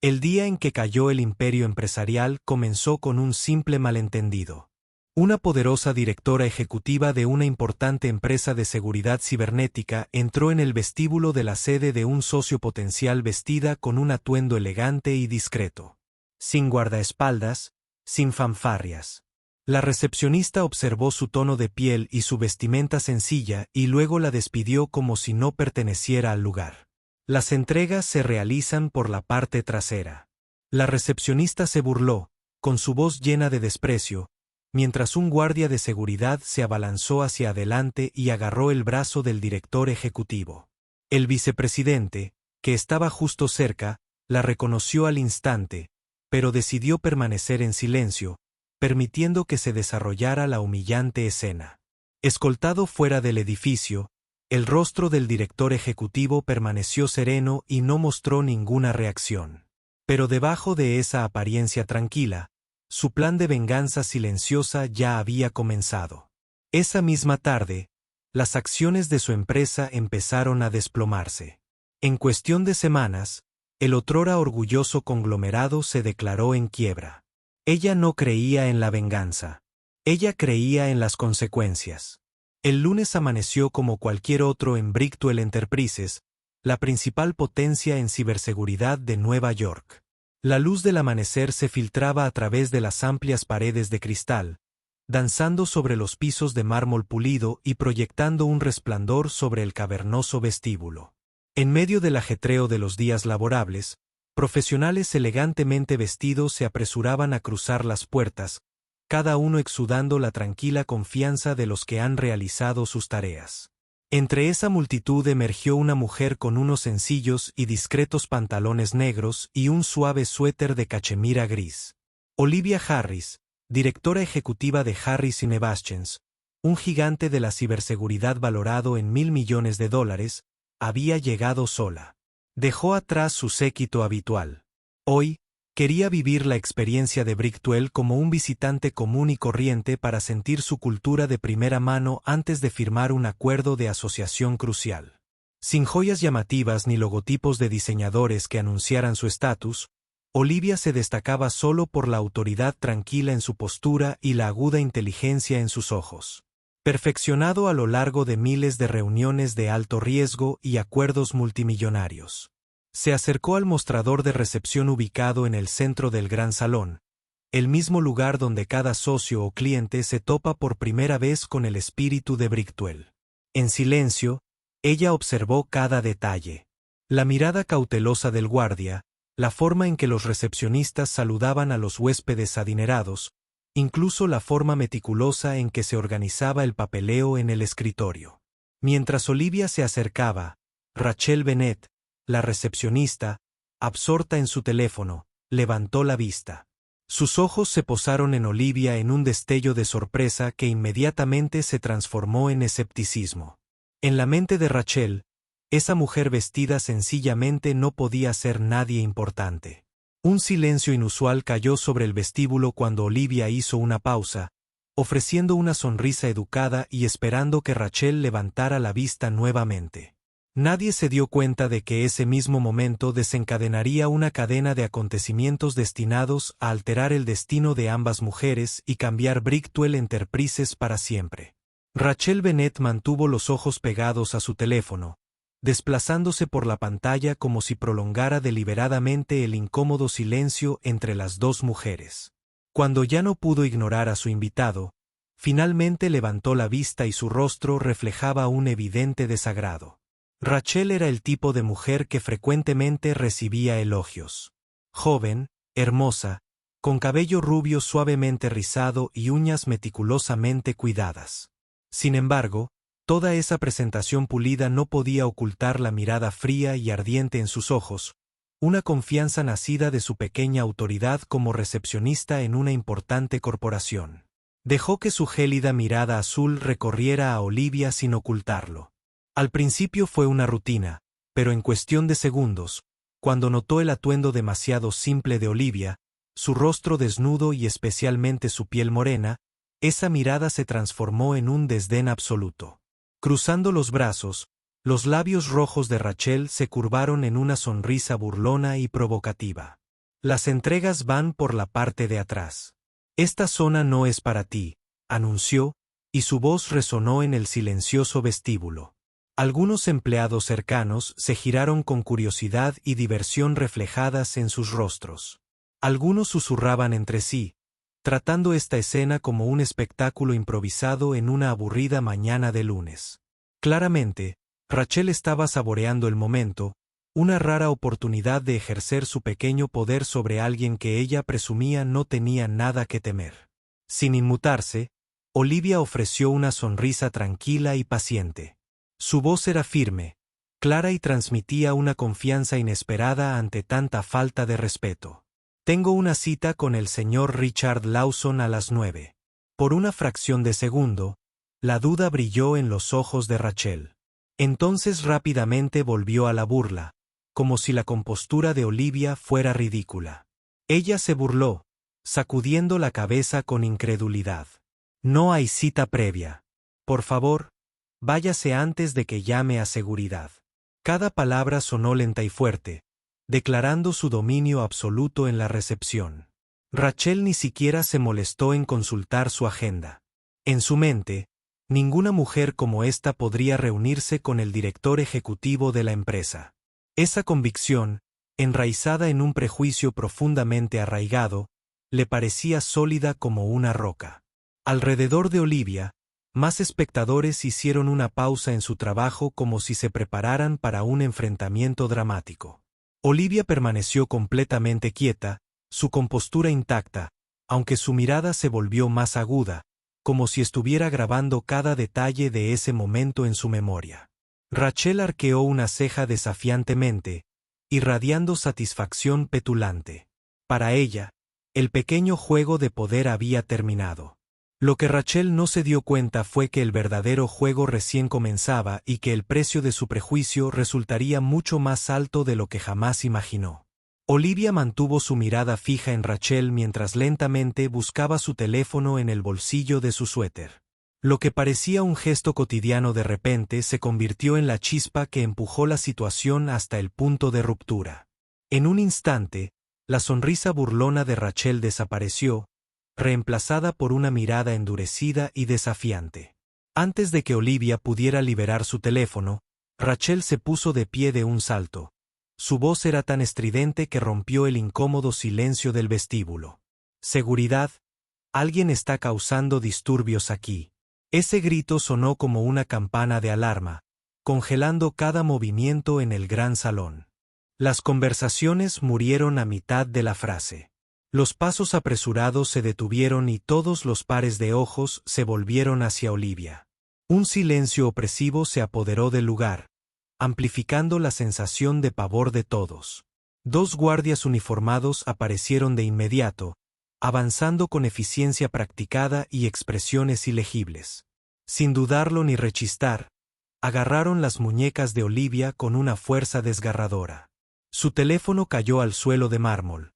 El día en que cayó el imperio empresarial comenzó con un simple malentendido. Una poderosa directora ejecutiva de una importante empresa de seguridad cibernética entró en el vestíbulo de la sede de un socio potencial vestida con un atuendo elegante y discreto. Sin guardaespaldas, sin fanfarrias. La recepcionista observó su tono de piel y su vestimenta sencilla y luego la despidió como si no perteneciera al lugar. Las entregas se realizan por la parte trasera. La recepcionista se burló, con su voz llena de desprecio, mientras un guardia de seguridad se abalanzó hacia adelante y agarró el brazo del director ejecutivo. El vicepresidente, que estaba justo cerca, la reconoció al instante, pero decidió permanecer en silencio, permitiendo que se desarrollara la humillante escena. Escoltado fuera del edificio, el rostro del director ejecutivo permaneció sereno y no mostró ninguna reacción. Pero debajo de esa apariencia tranquila, su plan de venganza silenciosa ya había comenzado. Esa misma tarde, las acciones de su empresa empezaron a desplomarse. En cuestión de semanas, el otrora orgulloso conglomerado se declaró en quiebra. Ella no creía en la venganza. Ella creía en las consecuencias. El lunes amaneció como cualquier otro en Brickwell Enterprises, la principal potencia en ciberseguridad de Nueva York. La luz del amanecer se filtraba a través de las amplias paredes de cristal, danzando sobre los pisos de mármol pulido y proyectando un resplandor sobre el cavernoso vestíbulo. En medio del ajetreo de los días laborables, profesionales elegantemente vestidos se apresuraban a cruzar las puertas, cada uno exudando la tranquila confianza de los que han realizado sus tareas. Entre esa multitud emergió una mujer con unos sencillos y discretos pantalones negros y un suave suéter de cachemira gris. Olivia Harris, directora ejecutiva de Harris & Nebaschens, un gigante de la ciberseguridad valorado en $1.000 millones, había llegado sola. Dejó atrás su séquito habitual. Hoy, quería vivir la experiencia de Brickwell como un visitante común y corriente para sentir su cultura de primera mano antes de firmar un acuerdo de asociación crucial. Sin joyas llamativas ni logotipos de diseñadores que anunciaran su estatus, Olivia se destacaba solo por la autoridad tranquila en su postura y la aguda inteligencia en sus ojos. Perfeccionado a lo largo de miles de reuniones de alto riesgo y acuerdos multimillonarios. Se acercó al mostrador de recepción ubicado en el centro del gran salón, el mismo lugar donde cada socio o cliente se topa por primera vez con el espíritu de Brickwell. En silencio, ella observó cada detalle. La mirada cautelosa del guardia, la forma en que los recepcionistas saludaban a los huéspedes adinerados, incluso la forma meticulosa en que se organizaba el papeleo en el escritorio. Mientras Olivia se acercaba, Rachel Bennett, la recepcionista, absorta en su teléfono, levantó la vista. Sus ojos se posaron en Olivia en un destello de sorpresa que inmediatamente se transformó en escepticismo. En la mente de Rachel, esa mujer vestida sencillamente no podía ser nadie importante. Un silencio inusual cayó sobre el vestíbulo cuando Olivia hizo una pausa, ofreciendo una sonrisa educada y esperando que Rachel levantara la vista nuevamente. Nadie se dio cuenta de que ese mismo momento desencadenaría una cadena de acontecimientos destinados a alterar el destino de ambas mujeres y cambiar Brickwell Enterprises para siempre. Rachel Bennett mantuvo los ojos pegados a su teléfono, desplazándose por la pantalla como si prolongara deliberadamente el incómodo silencio entre las dos mujeres. Cuando ya no pudo ignorar a su invitado, finalmente levantó la vista y su rostro reflejaba un evidente desagrado. Rachel era el tipo de mujer que frecuentemente recibía elogios. Joven, hermosa, con cabello rubio suavemente rizado y uñas meticulosamente cuidadas. Sin embargo, toda esa presentación pulida no podía ocultar la mirada fría y ardiente en sus ojos, una confianza nacida de su pequeña autoridad como recepcionista en una importante corporación. Dejó que su gélida mirada azul recorriera a Olivia sin ocultarlo. Al principio fue una rutina, pero en cuestión de segundos, cuando notó el atuendo demasiado simple de Olivia, su rostro desnudo y especialmente su piel morena, esa mirada se transformó en un desdén absoluto. Cruzando los brazos, los labios rojos de Rachel se curvaron en una sonrisa burlona y provocativa. Las entregas van por la parte de atrás. Esta zona no es para ti, anunció, y su voz resonó en el silencioso vestíbulo. Algunos empleados cercanos se giraron con curiosidad y diversión reflejadas en sus rostros. Algunos susurraban entre sí, tratando esta escena como un espectáculo improvisado en una aburrida mañana de lunes. Claramente, Rachel estaba saboreando el momento, una rara oportunidad de ejercer su pequeño poder sobre alguien que ella presumía no tenía nada que temer. Sin inmutarse, Olivia ofreció una sonrisa tranquila y paciente. Su voz era firme, clara y transmitía una confianza inesperada ante tanta falta de respeto. Tengo una cita con el señor Richard Lawson a las 9. Por una fracción de segundo, la duda brilló en los ojos de Rachel. Entonces rápidamente volvió a la burla, como si la compostura de Olivia fuera ridícula. Ella se burló, sacudiendo la cabeza con incredulidad. No hay cita previa. Por favor, váyase antes de que llame a seguridad. Cada palabra sonó lenta y fuerte, declarando su dominio absoluto en la recepción. Rachel ni siquiera se molestó en consultar su agenda. En su mente, ninguna mujer como esta podría reunirse con el director ejecutivo de la empresa. Esa convicción, enraizada en un prejuicio profundamente arraigado, le parecía sólida como una roca. Alrededor de Olivia, más espectadores hicieron una pausa en su trabajo como si se prepararan para un enfrentamiento dramático. Olivia permaneció completamente quieta, su compostura intacta, aunque su mirada se volvió más aguda, como si estuviera grabando cada detalle de ese momento en su memoria. Rachel arqueó una ceja desafiantemente, irradiando satisfacción petulante. Para ella, el pequeño juego de poder había terminado. Lo que Rachel no se dio cuenta fue que el verdadero juego recién comenzaba y que el precio de su prejuicio resultaría mucho más alto de lo que jamás imaginó. Olivia mantuvo su mirada fija en Rachel mientras lentamente buscaba su teléfono en el bolsillo de su suéter. Lo que parecía un gesto cotidiano de repente se convirtió en la chispa que empujó la situación hasta el punto de ruptura. En un instante, la sonrisa burlona de Rachel desapareció, reemplazada por una mirada endurecida y desafiante. Antes de que Olivia pudiera liberar su teléfono, Rachel se puso de pie de un salto. Su voz era tan estridente que rompió el incómodo silencio del vestíbulo. «Seguridad, alguien está causando disturbios aquí». Ese grito sonó como una campana de alarma, congelando cada movimiento en el gran salón. Las conversaciones murieron a mitad de la frase. Los pasos apresurados se detuvieron y todos los pares de ojos se volvieron hacia Olivia. Un silencio opresivo se apoderó del lugar, amplificando la sensación de pavor de todos. Dos guardias uniformados aparecieron de inmediato, avanzando con eficiencia practicada y expresiones ilegibles. Sin dudarlo ni rechistar, agarraron las muñecas de Olivia con una fuerza desgarradora. Su teléfono cayó al suelo de mármol.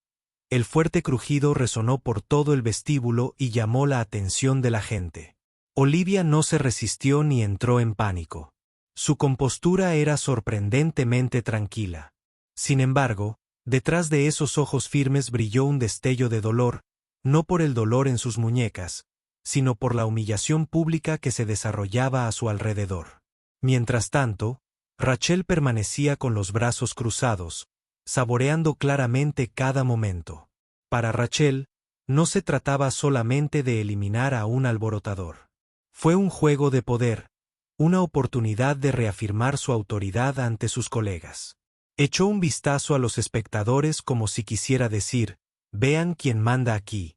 El fuerte crujido resonó por todo el vestíbulo y llamó la atención de la gente. Olivia no se resistió ni entró en pánico. Su compostura era sorprendentemente tranquila. Sin embargo, detrás de esos ojos firmes brilló un destello de dolor, no por el dolor en sus muñecas, sino por la humillación pública que se desarrollaba a su alrededor. Mientras tanto, Rachel permanecía con los brazos cruzados, saboreando claramente cada momento. Para Rachel, no se trataba solamente de eliminar a un alborotador. Fue un juego de poder, una oportunidad de reafirmar su autoridad ante sus colegas. Echó un vistazo a los espectadores como si quisiera decir, «Vean quién manda aquí».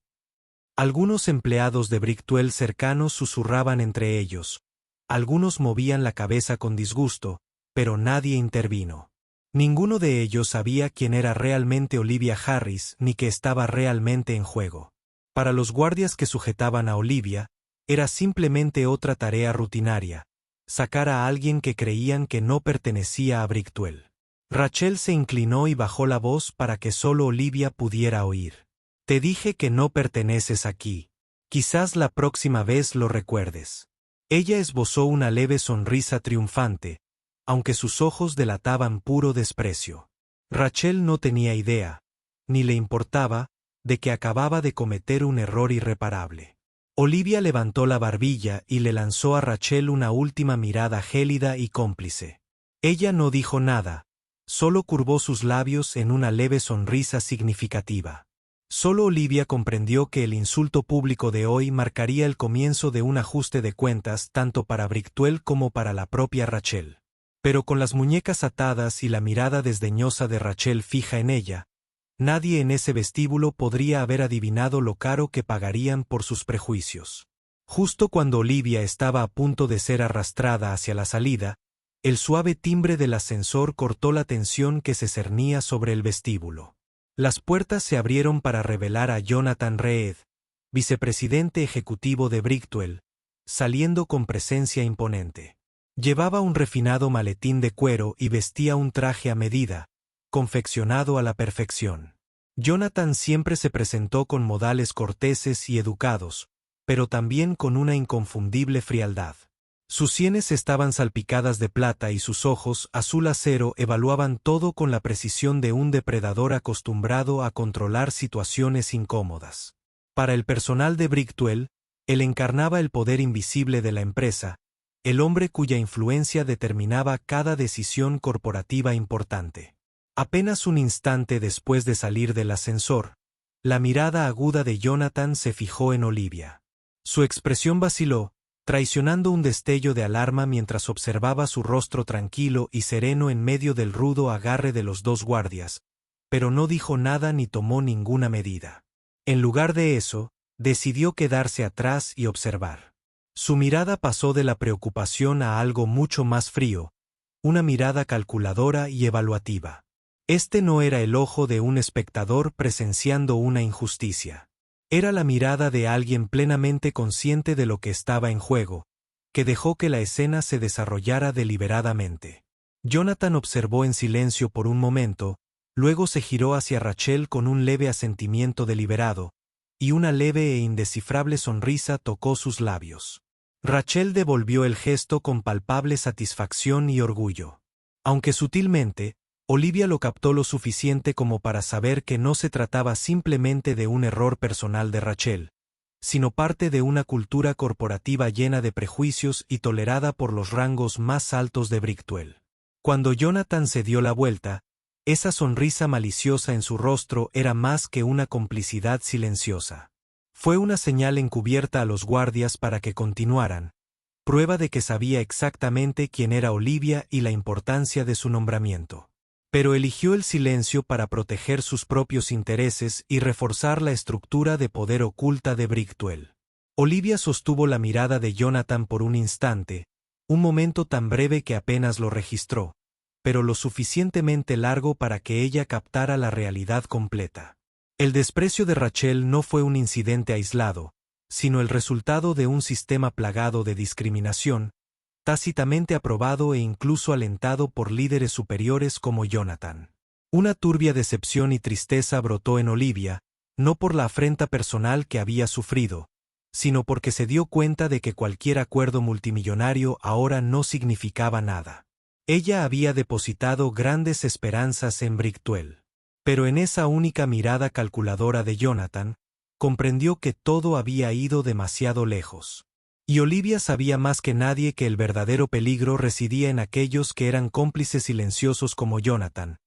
Algunos empleados de Brickwell cercanos susurraban entre ellos, algunos movían la cabeza con disgusto, pero nadie intervino. Ninguno de ellos sabía quién era realmente Olivia Harris ni qué estaba realmente en juego. Para los guardias que sujetaban a Olivia, era simplemente otra tarea rutinaria, sacar a alguien que creían que no pertenecía a Brickwell. Rachel se inclinó y bajó la voz para que solo Olivia pudiera oír. «Te dije que no perteneces aquí. Quizás la próxima vez lo recuerdes». Ella esbozó una leve sonrisa triunfante, aunque sus ojos delataban puro desprecio. Rachel no tenía idea, ni le importaba, de que acababa de cometer un error irreparable. Olivia levantó la barbilla y le lanzó a Rachel una última mirada gélida y cómplice. Ella no dijo nada, solo curvó sus labios en una leve sonrisa significativa. Solo Olivia comprendió que el insulto público de hoy marcaría el comienzo de un ajuste de cuentas tanto para Brictuel como para la propia Rachel. Pero con las muñecas atadas y la mirada desdeñosa de Rachel fija en ella, nadie en ese vestíbulo podría haber adivinado lo caro que pagarían por sus prejuicios. Justo cuando Olivia estaba a punto de ser arrastrada hacia la salida, el suave timbre del ascensor cortó la tensión que se cernía sobre el vestíbulo. Las puertas se abrieron para revelar a Jonathan Reed, vicepresidente ejecutivo de Brictuel, saliendo con presencia imponente. Llevaba un refinado maletín de cuero y vestía un traje a medida, confeccionado a la perfección. Jonathan siempre se presentó con modales corteses y educados, pero también con una inconfundible frialdad. Sus sienes estaban salpicadas de plata y sus ojos, azul acero, evaluaban todo con la precisión de un depredador acostumbrado a controlar situaciones incómodas. Para el personal de Brictuel, él encarnaba el poder invisible de la empresa, el hombre cuya influencia determinaba cada decisión corporativa importante. Apenas un instante después de salir del ascensor, la mirada aguda de Jonathan se fijó en Olivia. Su expresión vaciló, traicionando un destello de alarma mientras observaba su rostro tranquilo y sereno en medio del rudo agarre de los dos guardias, pero no dijo nada ni tomó ninguna medida. En lugar de eso, decidió quedarse atrás y observar. Su mirada pasó de la preocupación a algo mucho más frío, una mirada calculadora y evaluativa. Este no era el ojo de un espectador presenciando una injusticia. Era la mirada de alguien plenamente consciente de lo que estaba en juego, que dejó que la escena se desarrollara deliberadamente. Jonathan observó en silencio por un momento, luego se giró hacia Rachel con un leve asentimiento deliberado, y una leve e indescifrable sonrisa tocó sus labios. Rachel devolvió el gesto con palpable satisfacción y orgullo. Aunque sutilmente, Olivia lo captó lo suficiente como para saber que no se trataba simplemente de un error personal de Rachel, sino parte de una cultura corporativa llena de prejuicios y tolerada por los rangos más altos de Brictuel. Cuando Jonathan se dio la vuelta, esa sonrisa maliciosa en su rostro era más que una complicidad silenciosa. Fue una señal encubierta a los guardias para que continuaran, prueba de que sabía exactamente quién era Olivia y la importancia de su nombramiento. Pero eligió el silencio para proteger sus propios intereses y reforzar la estructura de poder oculta de Brictuel. Olivia sostuvo la mirada de Jonathan por un instante, un momento tan breve que apenas lo registró, pero lo suficientemente largo para que ella captara la realidad completa. El desprecio de Rachel no fue un incidente aislado, sino el resultado de un sistema plagado de discriminación, tácitamente aprobado e incluso alentado por líderes superiores como Jonathan. Una turbia decepción y tristeza brotó en Olivia, no por la afrenta personal que había sufrido, sino porque se dio cuenta de que cualquier acuerdo multimillonario ahora no significaba nada. Ella había depositado grandes esperanzas en Brictuel. Pero en esa única mirada calculadora de Jonathan, comprendió que todo había ido demasiado lejos. Y Olivia sabía más que nadie que el verdadero peligro residía en aquellos que eran cómplices silenciosos como Jonathan,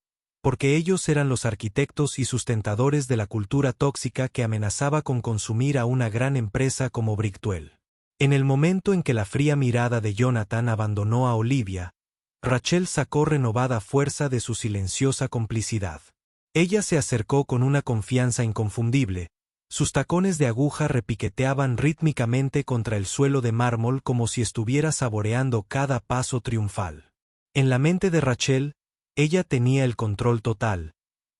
porque ellos eran los arquitectos y sustentadores de la cultura tóxica que amenazaba con consumir a una gran empresa como Brictuel. En el momento en que la fría mirada de Jonathan abandonó a Olivia, Rachel sacó renovada fuerza de su silenciosa complicidad. Ella se acercó con una confianza inconfundible. Sus tacones de aguja repiqueteaban rítmicamente contra el suelo de mármol como si estuviera saboreando cada paso triunfal. En la mente de Rachel, ella tenía el control total,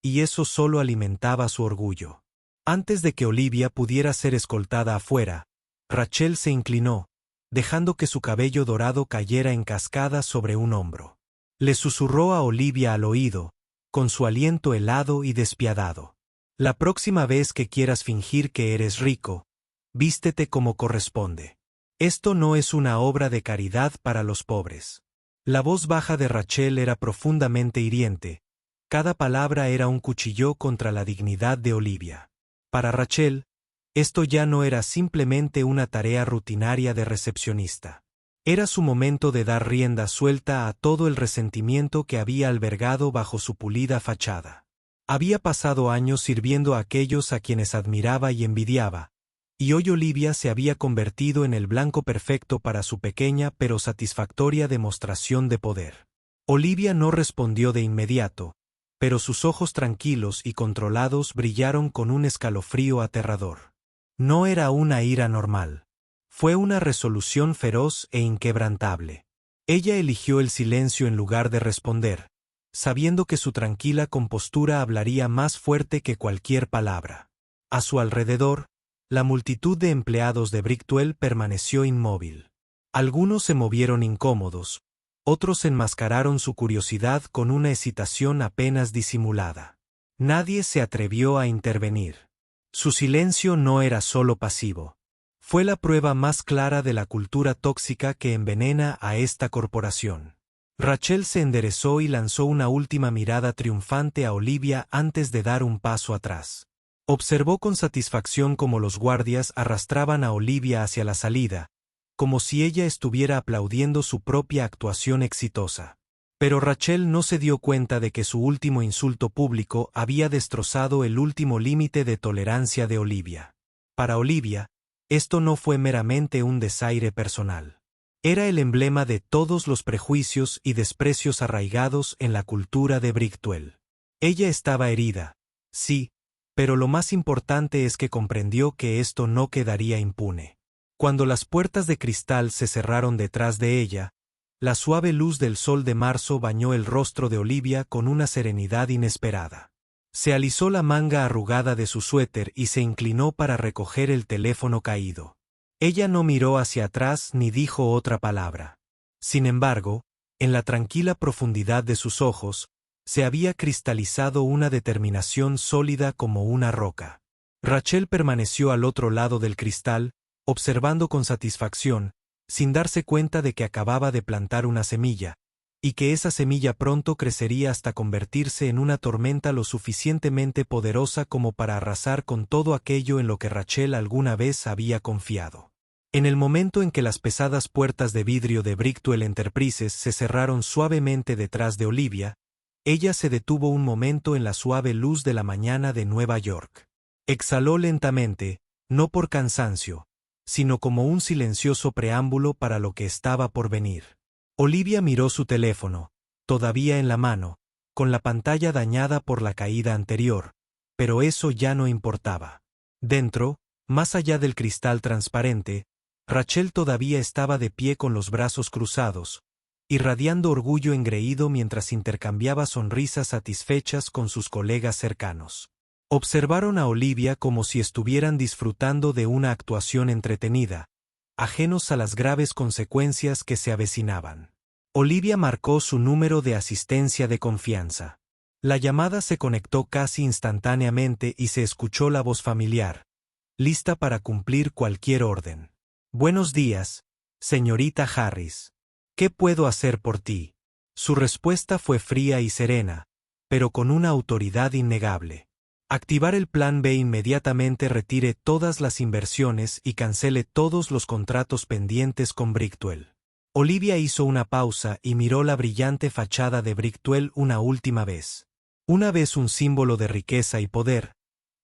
y eso solo alimentaba su orgullo. Antes de que Olivia pudiera ser escoltada afuera, Rachel se inclinó, dejando que su cabello dorado cayera en cascada sobre un hombro. Le susurró a Olivia al oído, con su aliento helado y despiadado. La próxima vez que quieras fingir que eres rico, vístete como corresponde. Esto no es una obra de caridad para los pobres. La voz baja de Rachel era profundamente hiriente, Cada palabra era un cuchillo contra la dignidad de Olivia. Para Rachel, esto ya no era simplemente una tarea rutinaria de recepcionista. Era su momento de dar rienda suelta a todo el resentimiento que había albergado bajo su pulida fachada. Había pasado años sirviendo a aquellos a quienes admiraba y envidiaba, y hoy Olivia se había convertido en el blanco perfecto para su pequeña pero satisfactoria demostración de poder. Olivia no respondió de inmediato, pero sus ojos tranquilos y controlados brillaron con un escalofrío aterrador. No era una ira normal. Fue una resolución feroz e inquebrantable. Ella eligió el silencio en lugar de responder, sabiendo que su tranquila compostura hablaría más fuerte que cualquier palabra. A su alrededor, la multitud de empleados de Brickwell permaneció inmóvil. Algunos se movieron incómodos, otros enmascararon su curiosidad con una excitación apenas disimulada. Nadie se atrevió a intervenir. Su silencio no era solo pasivo. Fue la prueba más clara de la cultura tóxica que envenena a esta corporación. Rachel se enderezó y lanzó una última mirada triunfante a Olivia antes de dar un paso atrás. Observó con satisfacción cómo los guardias arrastraban a Olivia hacia la salida, como si ella estuviera aplaudiendo su propia actuación exitosa. Pero Rachel no se dio cuenta de que su último insulto público había destrozado el último límite de tolerancia de Olivia. Para Olivia, esto no fue meramente un desaire personal. Era el emblema de todos los prejuicios y desprecios arraigados en la cultura de Brickwell. Ella estaba herida, sí, pero lo más importante es que comprendió que esto no quedaría impune. Cuando las puertas de cristal se cerraron detrás de ella, la suave luz del sol de marzo bañó el rostro de Olivia con una serenidad inesperada. Se alisó la manga arrugada de su suéter y se inclinó para recoger el teléfono caído. Ella no miró hacia atrás ni dijo otra palabra. Sin embargo, en la tranquila profundidad de sus ojos, se había cristalizado una determinación sólida como una roca. Rachel permaneció al otro lado del cristal, observando con satisfacción, sin darse cuenta de que acababa de plantar una semilla, y que esa semilla pronto crecería hasta convertirse en una tormenta lo suficientemente poderosa como para arrasar con todo aquello en lo que Rachel alguna vez había confiado. En el momento en que las pesadas puertas de vidrio de Brickwell Enterprises se cerraron suavemente detrás de Olivia, ella se detuvo un momento en la suave luz de la mañana de Nueva York. Exhaló lentamente, no por cansancio, sino como un silencioso preámbulo para lo que estaba por venir. Olivia miró su teléfono, todavía en la mano, con la pantalla dañada por la caída anterior, pero eso ya no importaba. Dentro, más allá del cristal transparente, Rachel todavía estaba de pie con los brazos cruzados, irradiando orgullo engreído mientras intercambiaba sonrisas satisfechas con sus colegas cercanos. Observaron a Olivia como si estuvieran disfrutando de una actuación entretenida, ajenos a las graves consecuencias que se avecinaban. Olivia marcó su número de asistencia de confianza. La llamada se conectó casi instantáneamente y se escuchó la voz familiar, lista para cumplir cualquier orden. «Buenos días, señorita Harris. ¿Qué puedo hacer por ti?» Su respuesta fue fría y serena, pero con una autoridad innegable. Activar el plan B inmediatamente, retire todas las inversiones y cancele todos los contratos pendientes con Brickwell. Olivia hizo una pausa y miró la brillante fachada de Brickwell una última vez. Una vez un símbolo de riqueza y poder,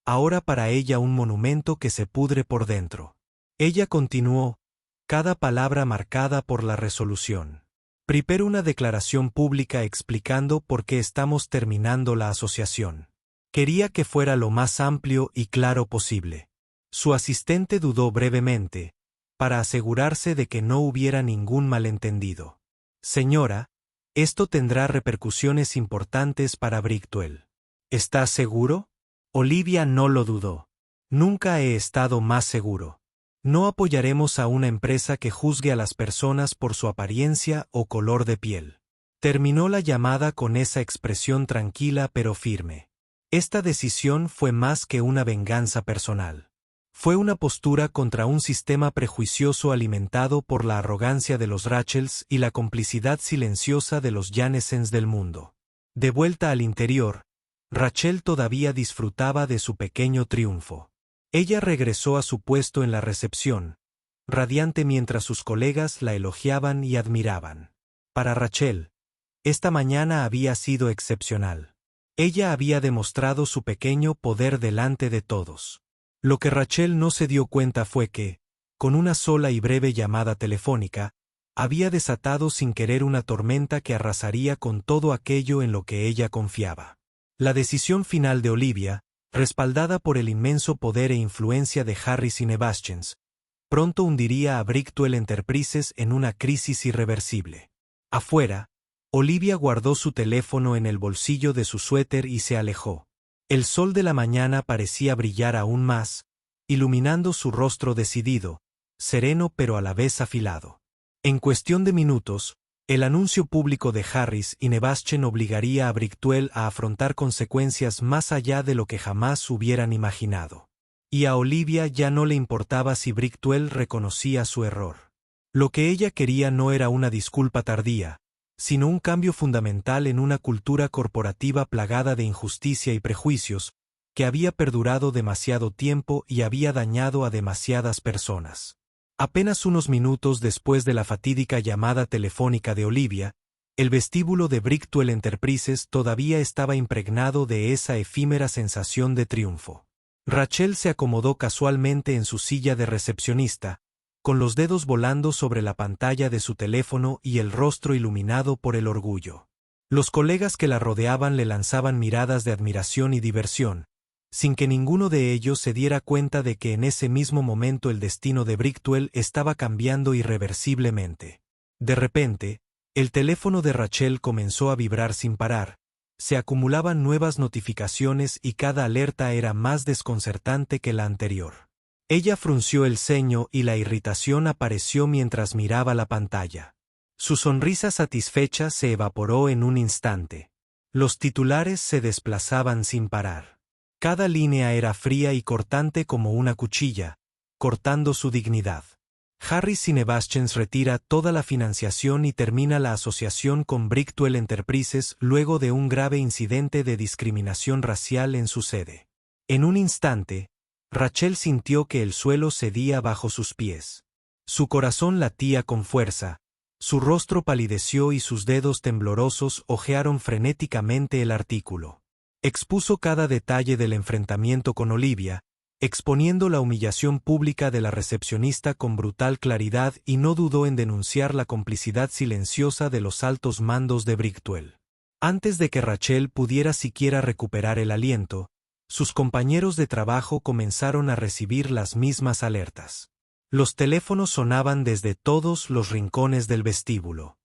ahora para ella un monumento que se pudre por dentro. Ella continuó, cada palabra marcada por la resolución. Preparo una declaración pública explicando por qué estamos terminando la asociación. Quería que fuera lo más amplio y claro posible. Su asistente dudó brevemente, para asegurarse de que no hubiera ningún malentendido. Señora, esto tendrá repercusiones importantes para Brickwell. ¿Estás seguro? Olivia no lo dudó. Nunca he estado más seguro. No apoyaremos a una empresa que juzgue a las personas por su apariencia o color de piel. Terminó la llamada con esa expresión tranquila pero firme. Esta decisión fue más que una venganza personal. Fue una postura contra un sistema prejuicioso alimentado por la arrogancia de los Rachels y la complicidad silenciosa de los Janessens del mundo. De vuelta al interior, Rachel todavía disfrutaba de su pequeño triunfo. Ella regresó a su puesto en la recepción, radiante mientras sus colegas la elogiaban y admiraban. Para Rachel, esta mañana había sido excepcional. Ella había demostrado su pequeño poder delante de todos. Lo que Rachel no se dio cuenta fue que, con una sola y breve llamada telefónica, había desatado sin querer una tormenta que arrasaría con todo aquello en lo que ella confiaba. La decisión final de Olivia, respaldada por el inmenso poder e influencia de Harris y Nebaschens, pronto hundiría a Brickwell Enterprises en una crisis irreversible. Afuera, Olivia guardó su teléfono en el bolsillo de su suéter y se alejó. El sol de la mañana parecía brillar aún más, iluminando su rostro decidido, sereno pero a la vez afilado. En cuestión de minutos, el anuncio público de Harris y Nebaschen obligaría a Brickwell a afrontar consecuencias más allá de lo que jamás hubieran imaginado. Y a Olivia ya no le importaba si Brickwell reconocía su error. Lo que ella quería no era una disculpa tardía, sino un cambio fundamental en una cultura corporativa plagada de injusticia y prejuicios, que había perdurado demasiado tiempo y había dañado a demasiadas personas. Apenas unos minutos después de la fatídica llamada telefónica de Olivia, el vestíbulo de Brickwell Enterprises todavía estaba impregnado de esa efímera sensación de triunfo. Rachel se acomodó casualmente en su silla de recepcionista, con los dedos volando sobre la pantalla de su teléfono y el rostro iluminado por el orgullo. Los colegas que la rodeaban le lanzaban miradas de admiración y diversión, sin que ninguno de ellos se diera cuenta de que en ese mismo momento el destino de Brickwell estaba cambiando irreversiblemente. De repente, el teléfono de Rachel comenzó a vibrar sin parar, se acumulaban nuevas notificaciones y cada alerta era más desconcertante que la anterior. Ella frunció el ceño y la irritación apareció mientras miraba la pantalla. Su sonrisa satisfecha se evaporó en un instante. Los titulares se desplazaban sin parar. Cada línea era fría y cortante como una cuchilla, cortando su dignidad. Harris y Nebaschens retira toda la financiación y termina la asociación con Brickwell Enterprises luego de un grave incidente de discriminación racial en su sede. En un instante, Rachel sintió que el suelo cedía bajo sus pies. Su corazón latía con fuerza, su rostro palideció y sus dedos temblorosos hojearon frenéticamente el artículo. Expuso cada detalle del enfrentamiento con Olivia, exponiendo la humillación pública de la recepcionista con brutal claridad y no dudó en denunciar la complicidad silenciosa de los altos mandos de Brickwell. Antes de que Rachel pudiera siquiera recuperar el aliento, sus compañeros de trabajo comenzaron a recibir las mismas alertas. Los teléfonos sonaban desde todos los rincones del vestíbulo.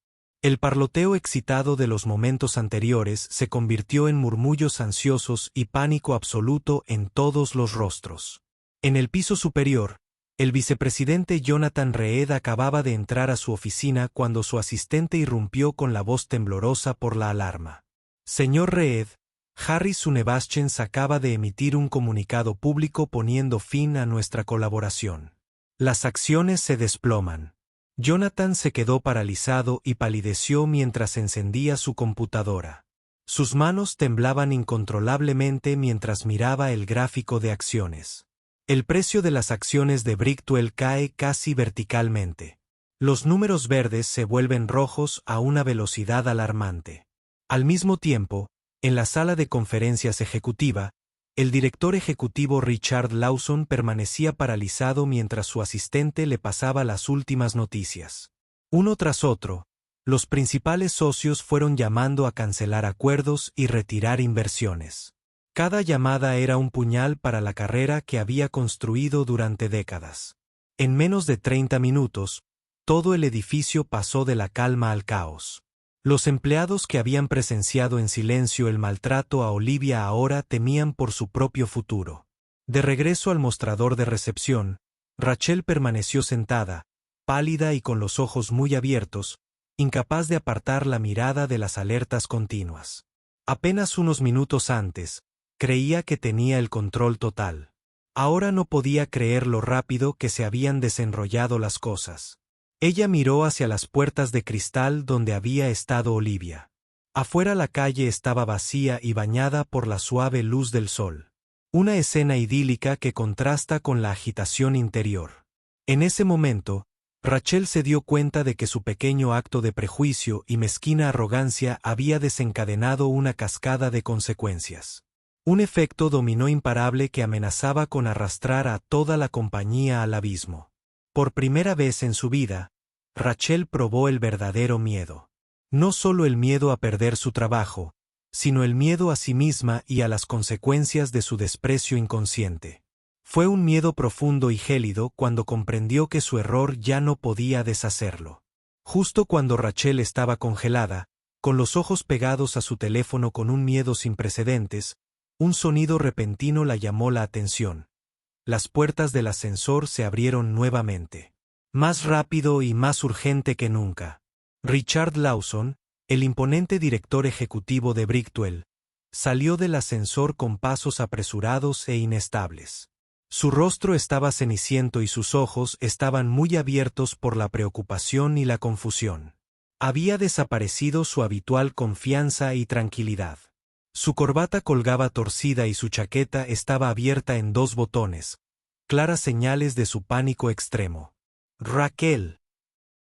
El parloteo excitado de los momentos anteriores se convirtió en murmullos ansiosos y pánico absoluto en todos los rostros. En el piso superior, el vicepresidente Jonathan Reed acababa de entrar a su oficina cuando su asistente irrumpió con la voz temblorosa por la alarma. Señor Reed, Harris y Nebaschens acaba de emitir un comunicado público poniendo fin a nuestra colaboración. Las acciones se desploman. Jonathan se quedó paralizado y palideció mientras encendía su computadora. Sus manos temblaban incontrolablemente mientras miraba el gráfico de acciones. El precio de las acciones de Brickwell cae casi verticalmente. Los números verdes se vuelven rojos a una velocidad alarmante. Al mismo tiempo, en la sala de conferencias ejecutiva, el director ejecutivo Richard Lawson permanecía paralizado mientras su asistente le pasaba las últimas noticias. Uno tras otro, los principales socios fueron llamando a cancelar acuerdos y retirar inversiones. Cada llamada era un puñal para la carrera que había construido durante décadas. En menos de 30 minutos, todo el edificio pasó de la calma al caos. Los empleados que habían presenciado en silencio el maltrato a Olivia ahora temían por su propio futuro. De regreso al mostrador de recepción, Rachel permaneció sentada, pálida y con los ojos muy abiertos, incapaz de apartar la mirada de las alertas continuas. Apenas unos minutos antes, creía que tenía el control total. Ahora no podía creer lo rápido que se habían desenrollado las cosas. Ella miró hacia las puertas de cristal donde había estado Olivia. Afuera la calle estaba vacía y bañada por la suave luz del sol. Una escena idílica que contrasta con la agitación interior. En ese momento, Rachel se dio cuenta de que su pequeño acto de prejuicio y mezquina arrogancia había desencadenado una cascada de consecuencias. Un efecto dominó imparable que amenazaba con arrastrar a toda la compañía al abismo. Por primera vez en su vida, Rachel probó el verdadero miedo. No solo el miedo a perder su trabajo, sino el miedo a sí misma y a las consecuencias de su desprecio inconsciente. Fue un miedo profundo y gélido cuando comprendió que su error ya no podía deshacerlo. Justo cuando Rachel estaba congelada, con los ojos pegados a su teléfono con un miedo sin precedentes, un sonido repentino la llamó la atención. Las puertas del ascensor se abrieron nuevamente. Más rápido y más urgente que nunca. Richard Lawson, el imponente director ejecutivo de Brickwell, salió del ascensor con pasos apresurados e inestables. Su rostro estaba ceniciento y sus ojos estaban muy abiertos por la preocupación y la confusión. Había desaparecido su habitual confianza y tranquilidad. Su corbata colgaba torcida y su chaqueta estaba abierta en 2 botones, claras señales de su pánico extremo. «Raquel»,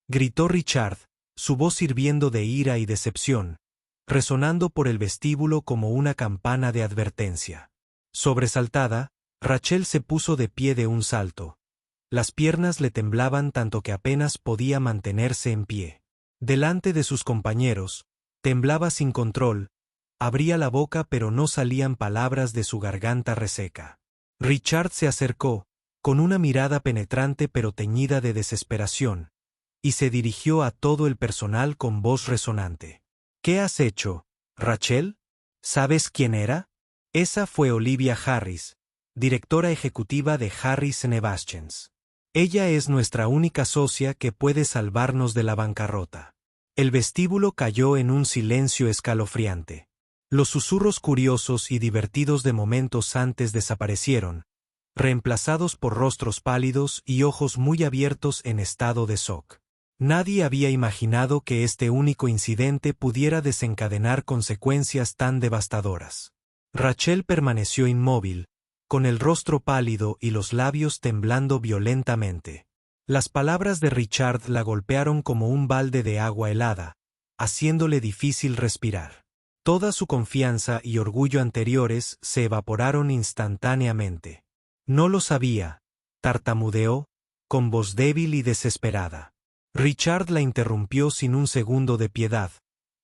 gritó Richard, su voz hirviendo de ira y decepción, resonando por el vestíbulo como una campana de advertencia. Sobresaltada, Rachel se puso de pie de un salto. Las piernas le temblaban tanto que apenas podía mantenerse en pie. Delante de sus compañeros, temblaba sin control, abría la boca pero no salían palabras de su garganta reseca. Richard se acercó, con una mirada penetrante pero teñida de desesperación, y se dirigió a todo el personal con voz resonante. «¿Qué has hecho, Rachel? ¿Sabes quién era?» Esa fue Olivia Harris, directora ejecutiva de Harris & Baschens. Ella es nuestra única socia que puede salvarnos de la bancarrota. El vestíbulo cayó en un silencio escalofriante. Los susurros curiosos y divertidos de momentos antes desaparecieron, reemplazados por rostros pálidos y ojos muy abiertos en estado de shock. Nadie había imaginado que este único incidente pudiera desencadenar consecuencias tan devastadoras. Rachel permaneció inmóvil, con el rostro pálido y los labios temblando violentamente. Las palabras de Richard la golpearon como un balde de agua helada, haciéndole difícil respirar. Toda su confianza y orgullo anteriores se evaporaron instantáneamente. «No lo sabía», tartamudeó, con voz débil y desesperada. Richard la interrumpió sin un segundo de piedad,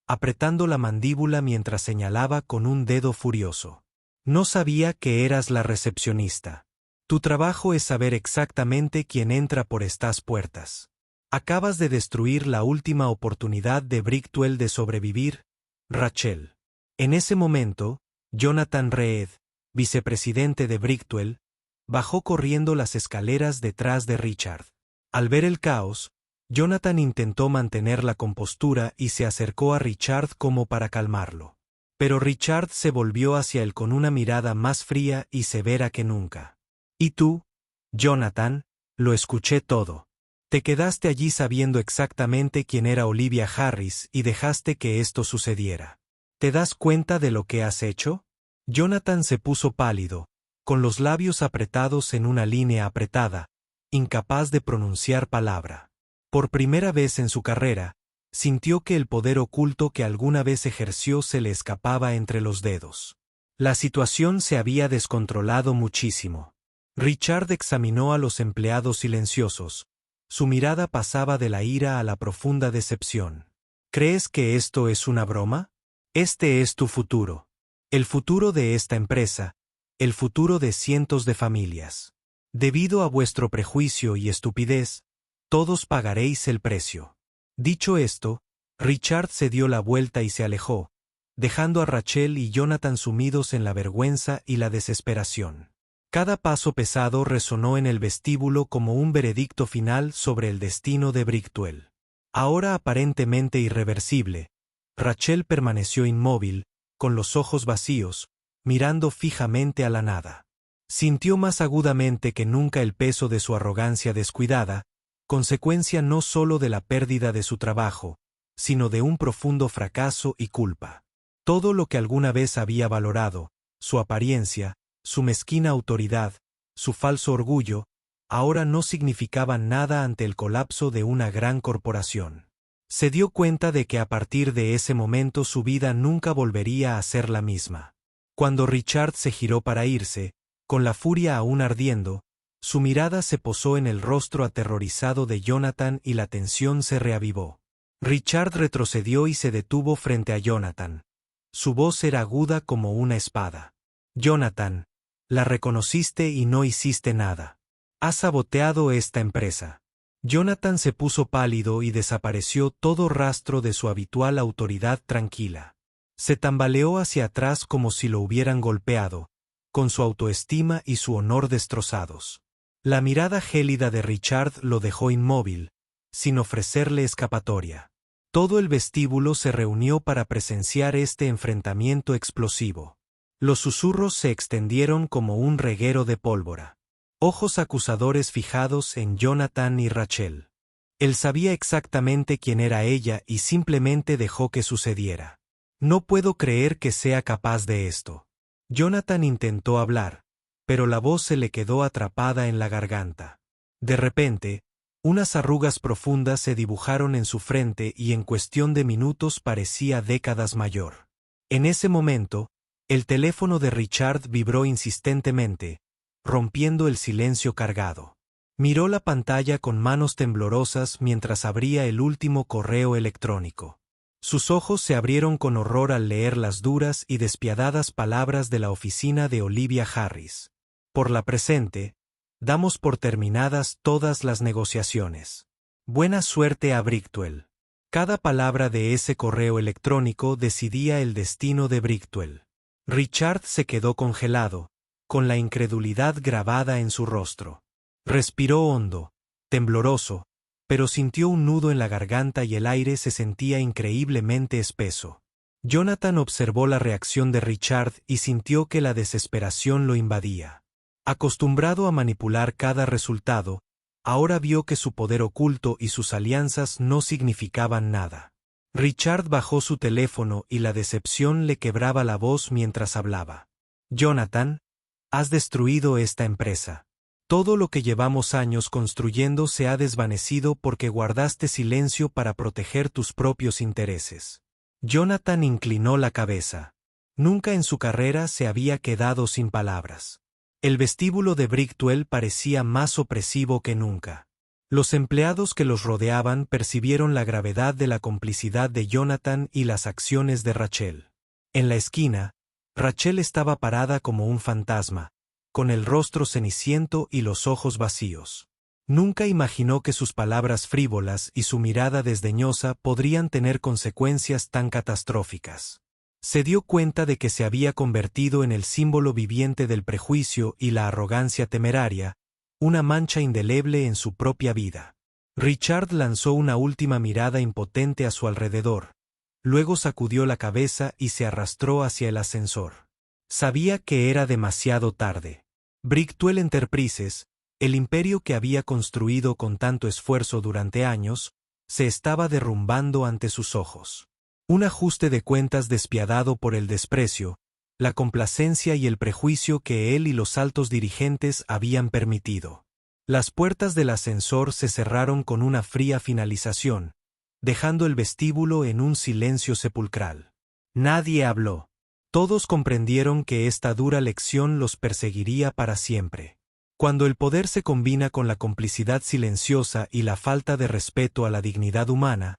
apretando la mandíbula mientras señalaba con un dedo furioso. «No sabía que eras la recepcionista. Tu trabajo es saber exactamente quién entra por estas puertas. Acabas de destruir la última oportunidad de Brickwell de sobrevivir, Rachel». En ese momento, Jonathan Reed, vicepresidente de Brickwell, bajó corriendo las escaleras detrás de Richard. Al ver el caos, Jonathan intentó mantener la compostura y se acercó a Richard como para calmarlo. Pero Richard se volvió hacia él con una mirada más fría y severa que nunca. «¿Y tú, Jonathan?» «Lo escuché todo. Te quedaste allí sabiendo exactamente quién era Olivia Harris y dejaste que esto sucediera. ¿Te das cuenta de lo que has hecho?» Jonathan se puso pálido, con los labios apretados en una línea apretada, incapaz de pronunciar palabra. Por primera vez en su carrera, sintió que el poder oculto que alguna vez ejerció se le escapaba entre los dedos. La situación se había descontrolado muchísimo. Richard examinó a los empleados silenciosos. Su mirada pasaba de la ira a la profunda decepción. «¿Crees que esto es una broma? Este es tu futuro. El futuro de esta empresa, el futuro de cientos de familias. Debido a vuestro prejuicio y estupidez, todos pagaréis el precio». Dicho esto, Richard se dio la vuelta y se alejó, dejando a Rachel y Jonathan sumidos en la vergüenza y la desesperación. Cada paso pesado resonó en el vestíbulo como un veredicto final sobre el destino de Brickwell. Ahora aparentemente irreversible, Rachel permaneció inmóvil, con los ojos vacíos, mirando fijamente a la nada. Sintió más agudamente que nunca el peso de su arrogancia descuidada, consecuencia no solo de la pérdida de su trabajo, sino de un profundo fracaso y culpa. Todo lo que alguna vez había valorado, su apariencia, su mezquina autoridad, su falso orgullo, ahora no significaban nada ante el colapso de una gran corporación. Se dio cuenta de que a partir de ese momento su vida nunca volvería a ser la misma. Cuando Richard se giró para irse, con la furia aún ardiendo, su mirada se posó en el rostro aterrorizado de Jonathan y la tensión se reavivó. Richard retrocedió y se detuvo frente a Jonathan. Su voz era aguda como una espada. Jonathan, la reconociste y no hiciste nada. Has saboteado esta empresa. Jonathan se puso pálido y desapareció todo rastro de su habitual autoridad tranquila. Se tambaleó hacia atrás como si lo hubieran golpeado, con su autoestima y su honor destrozados. La mirada gélida de Richard lo dejó inmóvil, sin ofrecerle escapatoria. Todo el vestíbulo se reunió para presenciar este enfrentamiento explosivo. Los susurros se extendieron como un reguero de pólvora. Ojos acusadores fijados en Jonathan y Rachel. Él sabía exactamente quién era ella y simplemente dejó que sucediera. No puedo creer que sea capaz de esto. Jonathan intentó hablar, pero la voz se le quedó atrapada en la garganta. De repente, unas arrugas profundas se dibujaron en su frente y en cuestión de minutos parecía décadas mayor. En ese momento, el teléfono de Richard vibró insistentemente, rompiendo el silencio cargado. Miró la pantalla con manos temblorosas mientras abría el último correo electrónico. Sus ojos se abrieron con horror al leer las duras y despiadadas palabras de la oficina de Olivia Harris. Por la presente, damos por terminadas todas las negociaciones. Buena suerte a Brickwell. Cada palabra de ese correo electrónico decidía el destino de Brickwell. Richard se quedó congelado, con la incredulidad grabada en su rostro. Respiró hondo, tembloroso, pero sintió un nudo en la garganta y el aire se sentía increíblemente espeso. Jonathan observó la reacción de Richard y sintió que la desesperación lo invadía. Acostumbrado a manipular cada resultado, ahora vio que su poder oculto y sus alianzas no significaban nada. Richard bajó su teléfono y la decepción le quebraba la voz mientras hablaba. Jonathan, has destruido esta empresa. Todo lo que llevamos años construyendo se ha desvanecido porque guardaste silencio para proteger tus propios intereses. Jonathan inclinó la cabeza. Nunca en su carrera se había quedado sin palabras. El vestíbulo de Brickwell parecía más opresivo que nunca. Los empleados que los rodeaban percibieron la gravedad de la complicidad de Jonathan y las acciones de Rachel. En la esquina, Rachel estaba parada como un fantasma, con el rostro ceniciento y los ojos vacíos. Nunca imaginó que sus palabras frívolas y su mirada desdeñosa podrían tener consecuencias tan catastróficas. Se dio cuenta de que se había convertido en el símbolo viviente del prejuicio y la arrogancia temeraria, una mancha indeleble en su propia vida. Richard lanzó una última mirada impotente a su alrededor, luego sacudió la cabeza y se arrastró hacia el ascensor. Sabía que era demasiado tarde. Brickwell Enterprises, el imperio que había construido con tanto esfuerzo durante años, se estaba derrumbando ante sus ojos. Un ajuste de cuentas despiadado por el desprecio, la complacencia y el prejuicio que él y los altos dirigentes habían permitido. Las puertas del ascensor se cerraron con una fría finalización, dejando el vestíbulo en un silencio sepulcral. Nadie habló. Todos comprendieron que esta dura lección los perseguiría para siempre. Cuando el poder se combina con la complicidad silenciosa y la falta de respeto a la dignidad humana,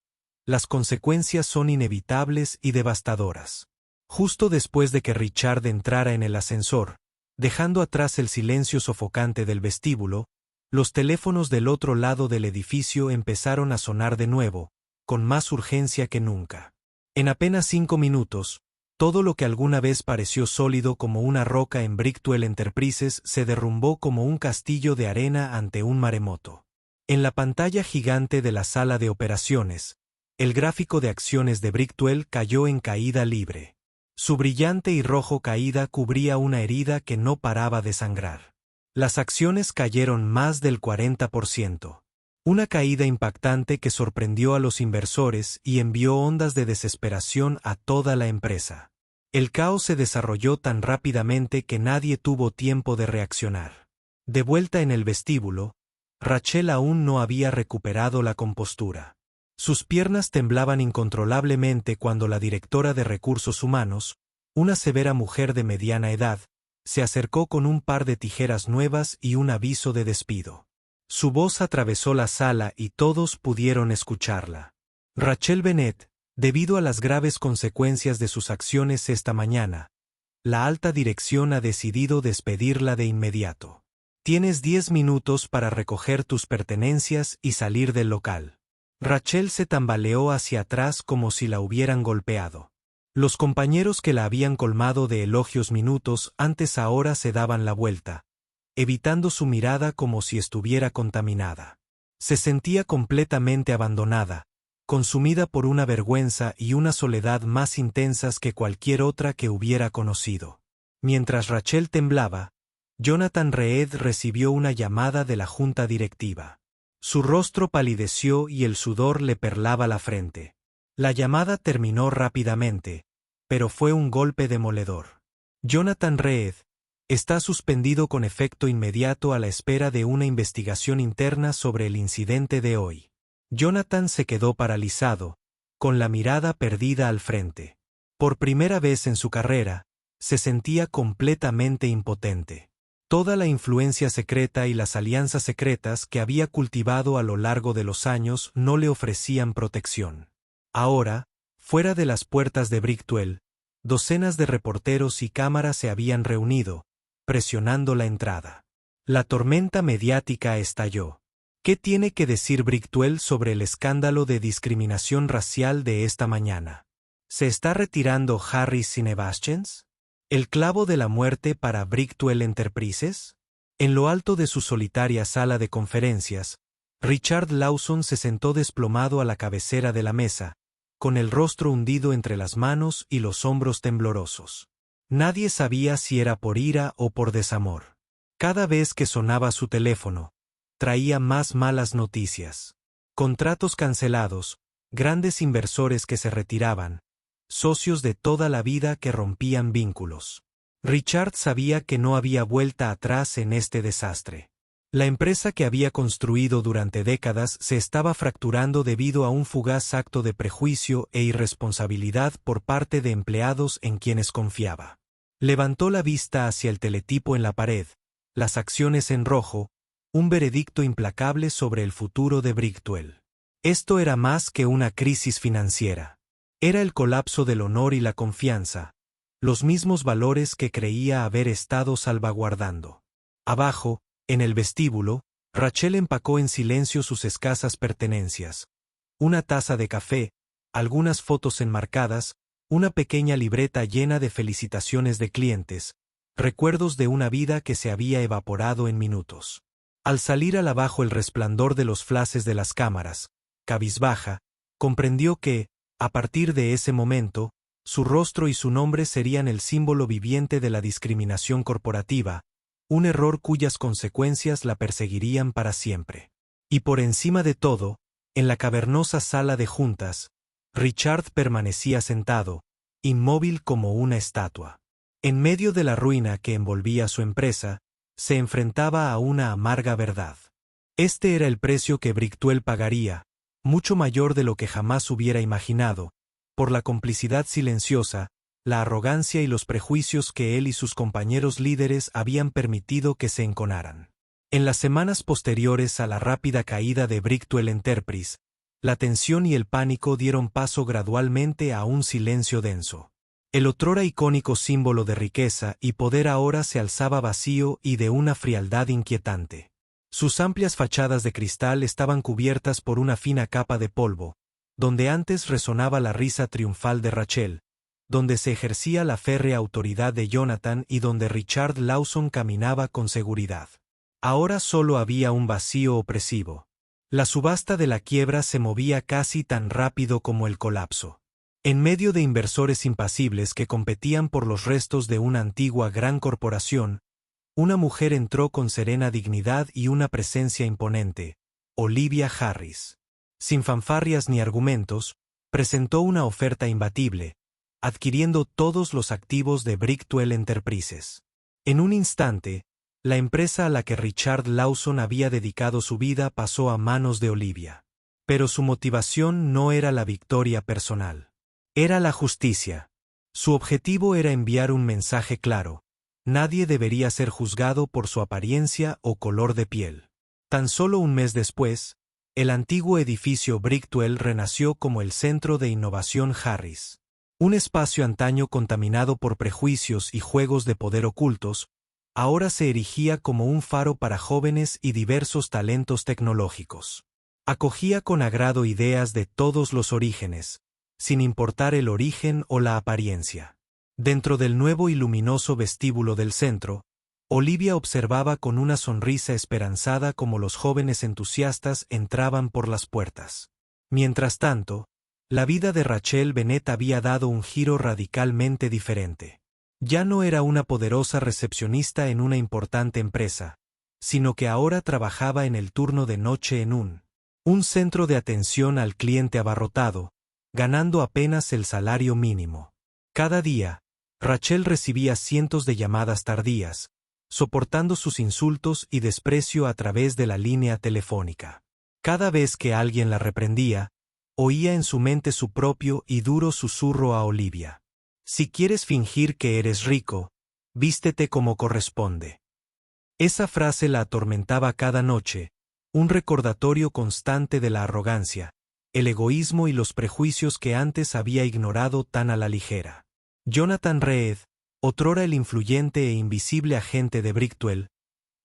las consecuencias son inevitables y devastadoras. Justo después de que Richard entrara en el ascensor, dejando atrás el silencio sofocante del vestíbulo, los teléfonos del otro lado del edificio empezaron a sonar de nuevo, con más urgencia que nunca. En apenas 5 minutos, todo lo que alguna vez pareció sólido como una roca en Brickwell Enterprises se derrumbó como un castillo de arena ante un maremoto. En la pantalla gigante de la sala de operaciones, el gráfico de acciones de Brickwell cayó en caída libre. Su brillante y rojo caída cubría una herida que no paraba de sangrar. Las acciones cayeron más del 40%. Una caída impactante que sorprendió a los inversores y envió ondas de desesperación a toda la empresa. El caos se desarrolló tan rápidamente que nadie tuvo tiempo de reaccionar. De vuelta en el vestíbulo, Rachel aún no había recuperado la compostura. Sus piernas temblaban incontrolablemente cuando la directora de recursos humanos, una severa mujer de mediana edad, se acercó con un par de tijeras nuevas y un aviso de despido. Su voz atravesó la sala y todos pudieron escucharla. Rachel Bennett, debido a las graves consecuencias de sus acciones esta mañana, la alta dirección ha decidido despedirla de inmediato. Tienes 10 minutos para recoger tus pertenencias y salir del local. Rachel se tambaleó hacia atrás como si la hubieran golpeado. Los compañeros que la habían colmado de elogios minutos antes ahora se daban la vuelta, evitando su mirada como si estuviera contaminada. Se sentía completamente abandonada, consumida por una vergüenza y una soledad más intensas que cualquier otra que hubiera conocido. Mientras Rachel temblaba, Jonathan Reed recibió una llamada de la junta directiva. Su rostro palideció y el sudor le perlaba la frente. La llamada terminó rápidamente, pero fue un golpe demoledor. Jonathan Reed está suspendido con efecto inmediato a la espera de una investigación interna sobre el incidente de hoy. Jonathan se quedó paralizado, con la mirada perdida al frente. Por primera vez en su carrera, se sentía completamente impotente. Toda la influencia secreta y las alianzas secretas que había cultivado a lo largo de los años no le ofrecían protección. Ahora, fuera de las puertas de Brickwell, docenas de reporteros y cámaras se habían reunido, presionando la entrada. La tormenta mediática estalló. ¿Qué tiene que decir Brickwell sobre el escándalo de discriminación racial de esta mañana? ¿Se está retirando Harry Sinebaschens? ¿El clavo de la muerte para Brickwell Enterprises? En lo alto de su solitaria sala de conferencias, Richard Lawson se sentó desplomado a la cabecera de la mesa, con el rostro hundido entre las manos y los hombros temblorosos. Nadie sabía si era por ira o por desamor. Cada vez que sonaba su teléfono, traía más malas noticias. Contratos cancelados, grandes inversores que se retiraban, socios de toda la vida que rompían vínculos. Richard sabía que no había vuelta atrás en este desastre. La empresa que había construido durante décadas se estaba fracturando debido a un fugaz acto de prejuicio e irresponsabilidad por parte de empleados en quienes confiaba. Levantó la vista hacia el teletipo en la pared, las acciones en rojo, un veredicto implacable sobre el futuro de Brickwell. Esto era más que una crisis financiera. Era el colapso del honor y la confianza, los mismos valores que creía haber estado salvaguardando. Abajo, en el vestíbulo, Rachel empacó en silencio sus escasas pertenencias. Una taza de café, algunas fotos enmarcadas, una pequeña libreta llena de felicitaciones de clientes, recuerdos de una vida que se había evaporado en minutos. Al salir al abajo el resplandor de los flashes de las cámaras, cabizbaja, comprendió que, a partir de ese momento, su rostro y su nombre serían el símbolo viviente de la discriminación corporativa, un error cuyas consecuencias la perseguirían para siempre. Y por encima de todo, en la cavernosa sala de juntas, Richard permanecía sentado, inmóvil como una estatua. En medio de la ruina que envolvía su empresa, se enfrentaba a una amarga verdad. Este era el precio que Brickwell pagaría, mucho mayor de lo que jamás hubiera imaginado, por la complicidad silenciosa, la arrogancia y los prejuicios que él y sus compañeros líderes habían permitido que se enconaran. En las semanas posteriores a la rápida caída de Brickwell Enterprise, la tensión y el pánico dieron paso gradualmente a un silencio denso. El otrora icónico símbolo de riqueza y poder ahora se alzaba vacío y de una frialdad inquietante. Sus amplias fachadas de cristal estaban cubiertas por una fina capa de polvo, donde antes resonaba la risa triunfal de Rachel, donde se ejercía la férrea autoridad de Jonathan y donde Richard Lawson caminaba con seguridad. Ahora solo había un vacío opresivo. La subasta de la quiebra se movía casi tan rápido como el colapso. En medio de inversores impasibles que competían por los restos de una antigua gran corporación, una mujer entró con serena dignidad y una presencia imponente, Olivia Harris. Sin fanfarrias ni argumentos, presentó una oferta imbatible, adquiriendo todos los activos de Brickwell Enterprises. En un instante, la empresa a la que Richard Lawson había dedicado su vida pasó a manos de Olivia. Pero su motivación no era la victoria personal. Era la justicia. Su objetivo era enviar un mensaje claro: nadie debería ser juzgado por su apariencia o color de piel. Tan solo un mes después, el antiguo edificio Brickwell renació como el Centro de Innovación Harris. Un espacio antaño contaminado por prejuicios y juegos de poder ocultos, ahora se erigía como un faro para jóvenes y diversos talentos tecnológicos. Acogía con agrado ideas de todos los orígenes, sin importar el origen o la apariencia. Dentro del nuevo y luminoso vestíbulo del centro, Olivia observaba con una sonrisa esperanzada cómo los jóvenes entusiastas entraban por las puertas. Mientras tanto, la vida de Rachel Bennett había dado un giro radicalmente diferente. Ya no era una poderosa recepcionista en una importante empresa, sino que ahora trabajaba en el turno de noche en un centro de atención al cliente abarrotado, ganando apenas el salario mínimo. Cada día, Rachel recibía cientos de llamadas tardías, soportando sus insultos y desprecio a través de la línea telefónica. Cada vez que alguien la reprendía, oía en su mente su propio y duro susurro a Olivia: si quieres fingir que eres rico, vístete como corresponde. Esa frase la atormentaba cada noche, un recordatorio constante de la arrogancia, el egoísmo y los prejuicios que antes había ignorado tan a la ligera. Jonathan Reed, otrora el influyente e invisible agente de Brickwell,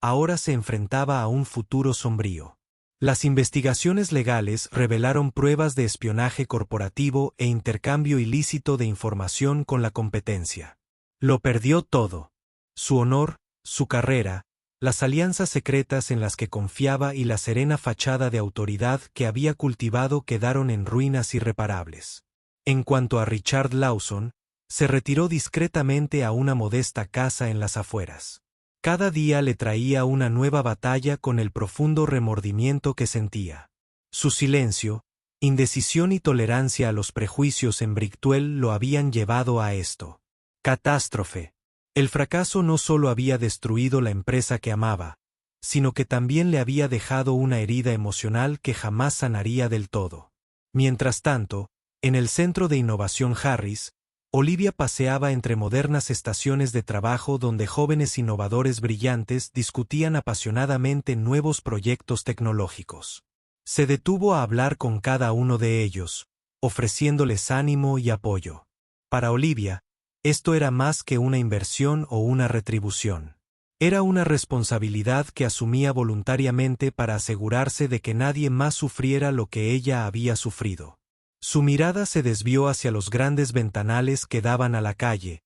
ahora se enfrentaba a un futuro sombrío. Las investigaciones legales revelaron pruebas de espionaje corporativo e intercambio ilícito de información con la competencia. Lo perdió todo: su honor, su carrera, las alianzas secretas en las que confiaba y la serena fachada de autoridad que había cultivado quedaron en ruinas irreparables. En cuanto a Richard Lawson, se retiró discretamente a una modesta casa en las afueras. Cada día le traía una nueva batalla con el profundo remordimiento que sentía. Su silencio, indecisión y tolerancia a los prejuicios en Brickwell lo habían llevado a esto. Catástrofe. El fracaso no solo había destruido la empresa que amaba, sino que también le había dejado una herida emocional que jamás sanaría del todo. Mientras tanto, en el Centro de Innovación Harris, Olivia paseaba entre modernas estaciones de trabajo donde jóvenes innovadores brillantes discutían apasionadamente nuevos proyectos tecnológicos. Se detuvo a hablar con cada uno de ellos, ofreciéndoles ánimo y apoyo. Para Olivia, esto era más que una inversión o una retribución. Era una responsabilidad que asumía voluntariamente para asegurarse de que nadie más sufriera lo que ella había sufrido. Su mirada se desvió hacia los grandes ventanales que daban a la calle,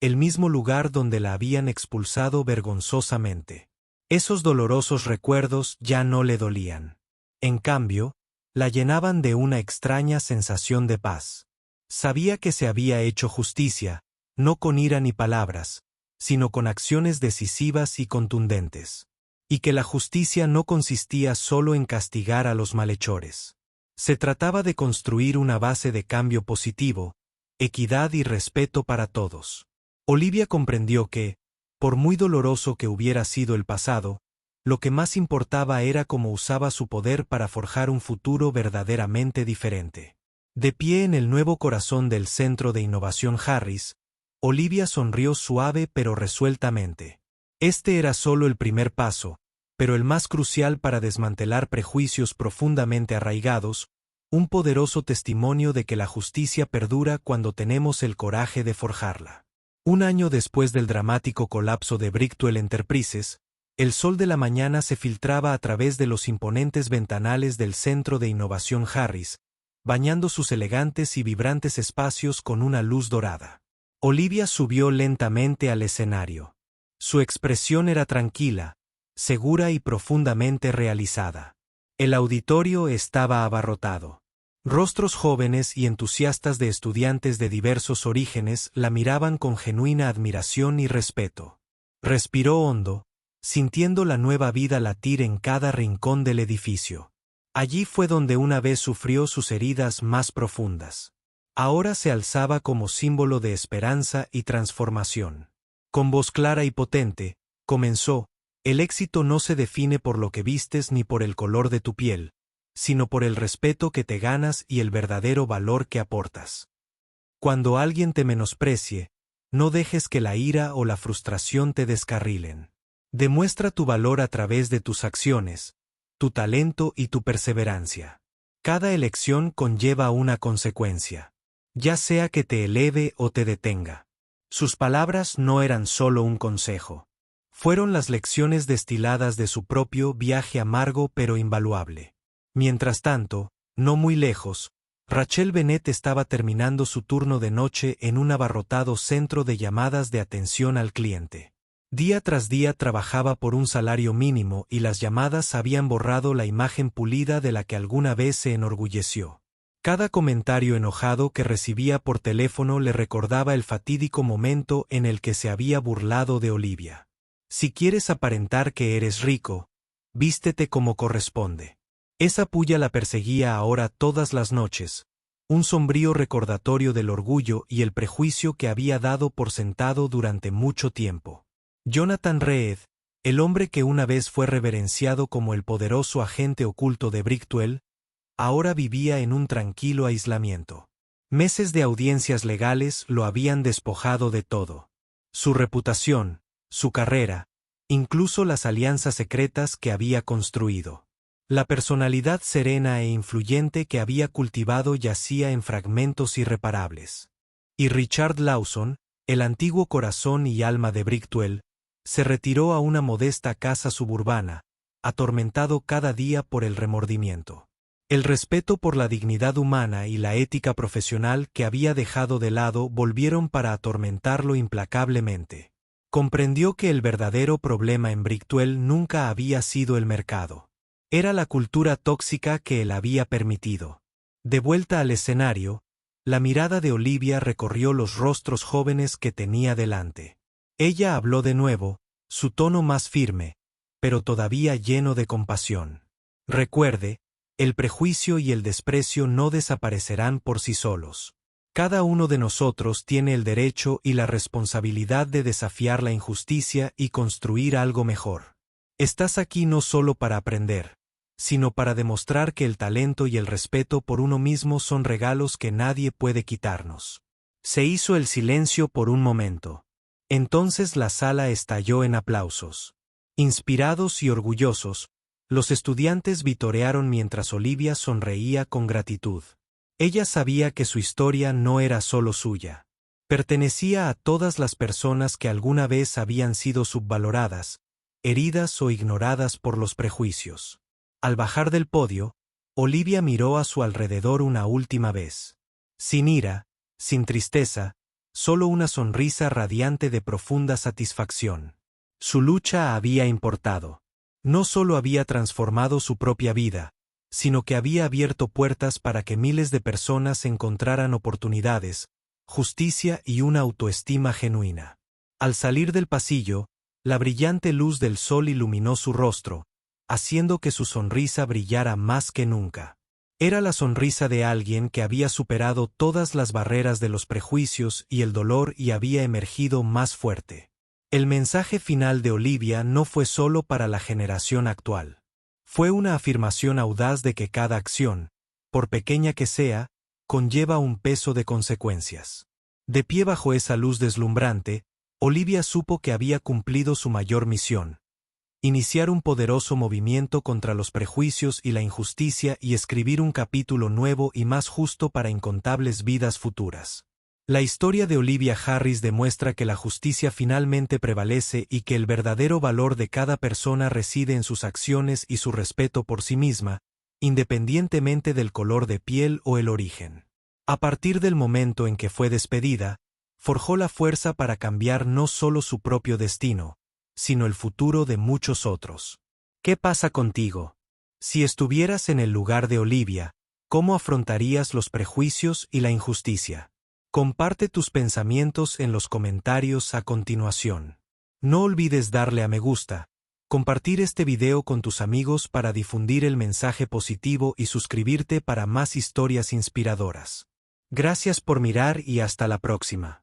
el mismo lugar donde la habían expulsado vergonzosamente. Esos dolorosos recuerdos ya no le dolían. En cambio, la llenaban de una extraña sensación de paz. Sabía que se había hecho justicia, no con ira ni palabras, sino con acciones decisivas y contundentes. Y que la justicia no consistía solo en castigar a los malhechores. Se trataba de construir una base de cambio positivo, equidad y respeto para todos. Olivia comprendió que, por muy doloroso que hubiera sido el pasado, lo que más importaba era cómo usaba su poder para forjar un futuro verdaderamente diferente. De pie en el nuevo corazón del Centro de Innovación Harris, Olivia sonrió suave pero resueltamente. Este era solo el primer paso, pero el más crucial para desmantelar prejuicios profundamente arraigados, un poderoso testimonio de que la justicia perdura cuando tenemos el coraje de forjarla. Un año después del dramático colapso de Brickwell Enterprises, el sol de la mañana se filtraba a través de los imponentes ventanales del Centro de Innovación Harris, bañando sus elegantes y vibrantes espacios con una luz dorada. Olivia subió lentamente al escenario. Su expresión era tranquila, segura y profundamente realizada. El auditorio estaba abarrotado. Rostros jóvenes y entusiastas de estudiantes de diversos orígenes la miraban con genuina admiración y respeto. Respiró hondo, sintiendo la nueva vida latir en cada rincón del edificio. Allí fue donde una vez sufrió sus heridas más profundas. Ahora se alzaba como símbolo de esperanza y transformación. Con voz clara y potente, comenzó: el éxito no se define por lo que vistes ni por el color de tu piel, sino por el respeto que te ganas y el verdadero valor que aportas. Cuando alguien te menosprecie, no dejes que la ira o la frustración te descarrilen. Demuestra tu valor a través de tus acciones, tu talento y tu perseverancia. Cada elección conlleva una consecuencia, ya sea que te eleve o te detenga. Sus palabras no eran solo un consejo. Fueron las lecciones destiladas de su propio viaje amargo pero invaluable. Mientras tanto, no muy lejos, Rachel Bennett estaba terminando su turno de noche en un abarrotado centro de llamadas de atención al cliente. Día tras día trabajaba por un salario mínimo y las llamadas habían borrado la imagen pulida de la que alguna vez se enorgulleció. Cada comentario enojado que recibía por teléfono le recordaba el fatídico momento en el que se había burlado de Olivia. Si quieres aparentar que eres rico, vístete como corresponde. Esa puya la perseguía ahora todas las noches, un sombrío recordatorio del orgullo y el prejuicio que había dado por sentado durante mucho tiempo. Jonathan Reed, el hombre que una vez fue reverenciado como el poderoso agente oculto de Brickwell, ahora vivía en un tranquilo aislamiento. Meses de audiencias legales lo habían despojado de todo. Su reputación, su carrera, incluso las alianzas secretas que había construido. La personalidad serena e influyente que había cultivado yacía en fragmentos irreparables. Y Richard Lawson, el antiguo corazón y alma de Brickwell, se retiró a una modesta casa suburbana, atormentado cada día por el remordimiento. El respeto por la dignidad humana y la ética profesional que había dejado de lado volvieron para atormentarlo implacablemente. Comprendió que el verdadero problema en Brickwell nunca había sido el mercado. Era la cultura tóxica que él había permitido. De vuelta al escenario, la mirada de Olivia recorrió los rostros jóvenes que tenía delante. Ella habló de nuevo, su tono más firme, pero todavía lleno de compasión. Recuerde, el prejuicio y el desprecio no desaparecerán por sí solos. Cada uno de nosotros tiene el derecho y la responsabilidad de desafiar la injusticia y construir algo mejor. Estás aquí no solo para aprender, sino para demostrar que el talento y el respeto por uno mismo son regalos que nadie puede quitarnos. Se hizo el silencio por un momento. Entonces la sala estalló en aplausos. Inspirados y orgullosos, los estudiantes vitorearon mientras Olivia sonreía con gratitud. Ella sabía que su historia no era solo suya. Pertenecía a todas las personas que alguna vez habían sido subvaloradas, heridas o ignoradas por los prejuicios. Al bajar del podio, Olivia miró a su alrededor una última vez. Sin ira, sin tristeza, solo una sonrisa radiante de profunda satisfacción. Su lucha había importado. No solo había transformado su propia vida, sino que había abierto puertas para que miles de personas encontraran oportunidades, justicia y una autoestima genuina. Al salir del pasillo, la brillante luz del sol iluminó su rostro, haciendo que su sonrisa brillara más que nunca. Era la sonrisa de alguien que había superado todas las barreras de los prejuicios y el dolor y había emergido más fuerte. El mensaje final de Olivia no fue solo para la generación actual. Fue una afirmación audaz de que cada acción, por pequeña que sea, conlleva un peso de consecuencias. De pie bajo esa luz deslumbrante, Olivia supo que había cumplido su mayor misión: iniciar un poderoso movimiento contra los prejuicios y la injusticia y escribir un capítulo nuevo y más justo para incontables vidas futuras. La historia de Olivia Harris demuestra que la justicia finalmente prevalece y que el verdadero valor de cada persona reside en sus acciones y su respeto por sí misma, independientemente del color de piel o el origen. A partir del momento en que fue despedida, forjó la fuerza para cambiar no solo su propio destino, sino el futuro de muchos otros. ¿Qué pasa contigo? Si estuvieras en el lugar de Olivia, ¿cómo afrontarías los prejuicios y la injusticia? Comparte tus pensamientos en los comentarios a continuación. No olvides darle a me gusta, compartir este video con tus amigos para difundir el mensaje positivo y suscribirte para más historias inspiradoras. Gracias por mirar y hasta la próxima.